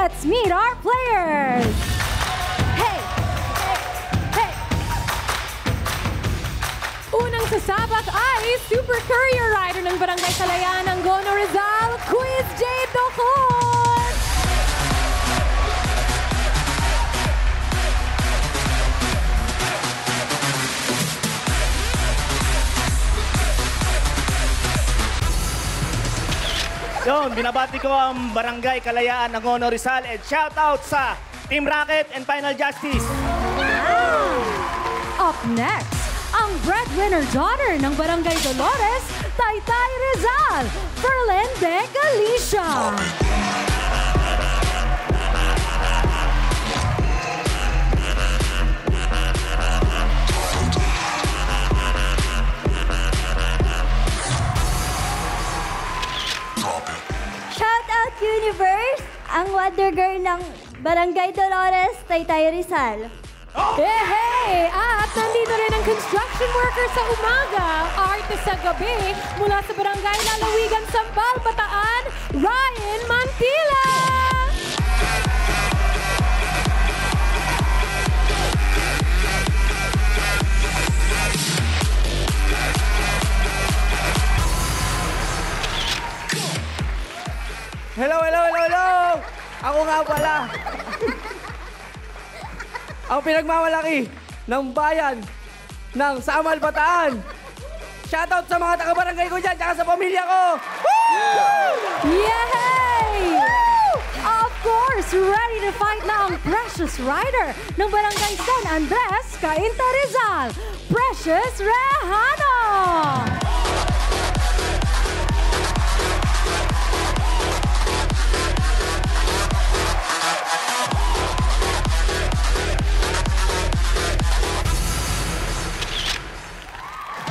let's meet our players! Hey! Hey! Unang sasabak ay Super Courier Rider ng Barangay Kalayaan ng Gono Rizal, Quiz J. Docon! Yun, binabati ko ang Barangay Kalayaan ng Gono Rizal and shout out sa Team Rocket and Final Justice. Up next, ang breadwinner daughter ng Barangay Dolores, Taytay Rizal, Ferlen de Galicia. Shout out Universe, ang Wonder Girl ng Barangay Dolores, Taytay Rizal. Hey! At nandito rin ang construction worker sa umaga, artist sa gabi, mula sa Barangay Lalawigan, Sambal, Bataan, Ryan Mantila! Hello, hello, hello, hello! Ako nga pala. Ang pinagmamalaki ng bayan ng Samal, Bataan. Shoutout sa mga taga-barangay ko dyan, tsaka sa pamilya ko. Yay! Of course, ready to fight na ang Precious Rider ng Barangay San Andres, Cainta Rizal, Precious Rehano!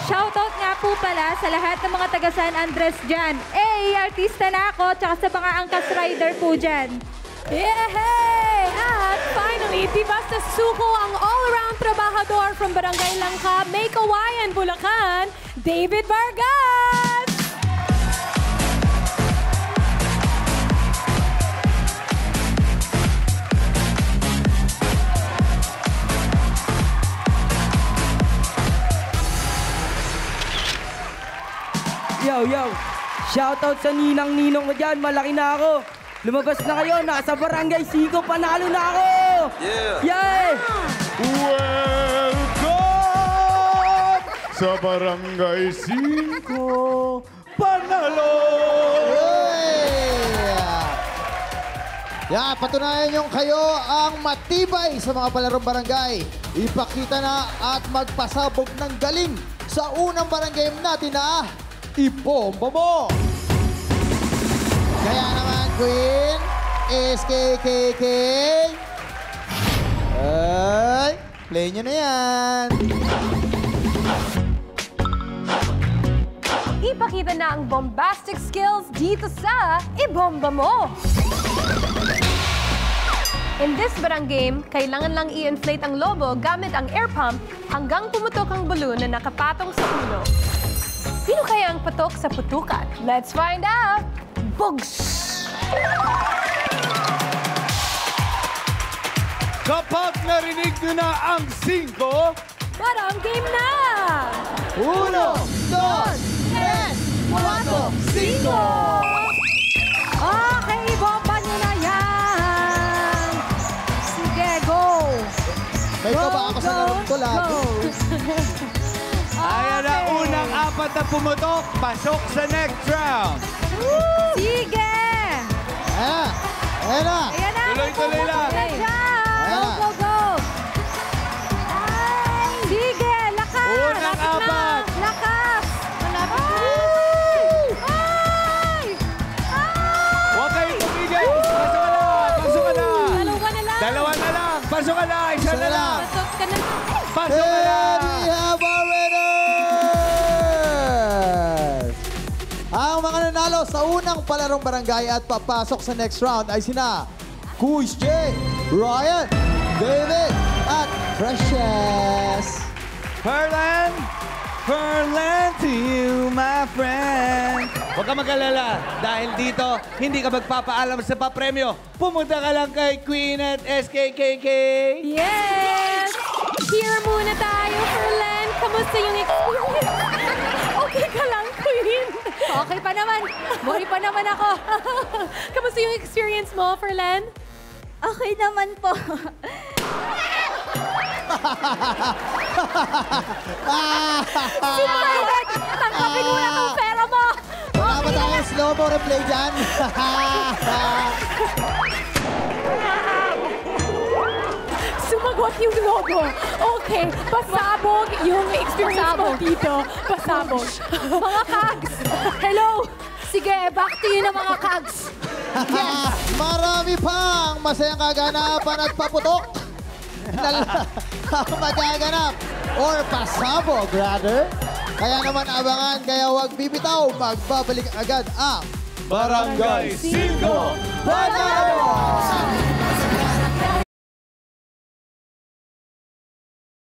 Shoutout nga po pala sa lahat ng mga taga San Andres dyan. Artista na ako, tsaka sa mga angkas rider po dyan. Yay! At finally, di basta suko ang all-around trabahador from Barangay Langka, May Kawayan, Bulacan, David Vargas! Yo, yo! Shoutout sa ninang-ninong ko dyan, malaki na ako. Lumabas na kayo, nasa Barangay 5, panalo na ako! Yay! Welcome sa Barangay 5, panalo! Yeah, patunayan yung kayo ang matibay sa mga palarong barangay. Ipakita na at magpasabog ng galing sa unang barangay natin na ibomba mo! Kaya naman, Queen, SKKK. Ay, play nyo na yan. Ipakita na ang bombastic skills dito sa Ibomba Mo! In this barang game, kailangan lang i-inflate ang lobo gamit ang air pump hanggang pumutok ang balloon na nakapatong sa ulo. Sino kaya ang patok sa putukan? Let's find out! Bugs! Kapag narinig nyo na ang 5, Barang game na! 1, 2, 3, 4, 5! Okay, bomba nyo na yan! Sige, go! May ka ba ako sa larong ko lagi? ayan na unang 4 na pumutok, pasok sa next round. Sige! Ayan, ayan na. Ayan na! Tuloy-tuloy lang. Ayan! Go, Ayan. go, go! Ay, sige! Lakas! Unang Lapit na. 4. Lakas! Malapit na! Ay! Ay! Huwag kayong tumigil. Pasok ka na. Pasok ka na. Dalawa na lang! Dalawa na lang. Pasok ka na. Isa na lang. Pasok ka na! Pasok ka na. And we have our winners! Ang mga nanalo sa unang palarong barangay at papasok sa next round ay sina Kuis J, Ryan, David, at Precious. Ferland to you, my friend. Huwag ka mag-alala dahil dito hindi ka magpapaalam sa papremyo. Pumunta ka lang kay Queen at SKKK. Yes! Here muna tayo, Ferlen. Kamusta yung experience? Okay ka lang, Queen? Okay pa naman. Buhay pa naman ako. Kamusta yung experience mo, Ferlen? Okay naman po. Sumalit! Tangkapin mo na ang pera mo! Wala ba tayong slow-mo replay dyan? Sumagot yung logo. Okay, pasabog yung experience mo dito. Pasabog. Mga kags! Hello! Sige, back to you na mga kags. Marami pang masayang kaganapan at paputok na magaganap or pasabog, rather. Kaya naman abangan, kaya huwag bibitaw. Magbabalik agad ang Barangay 5 Panalo!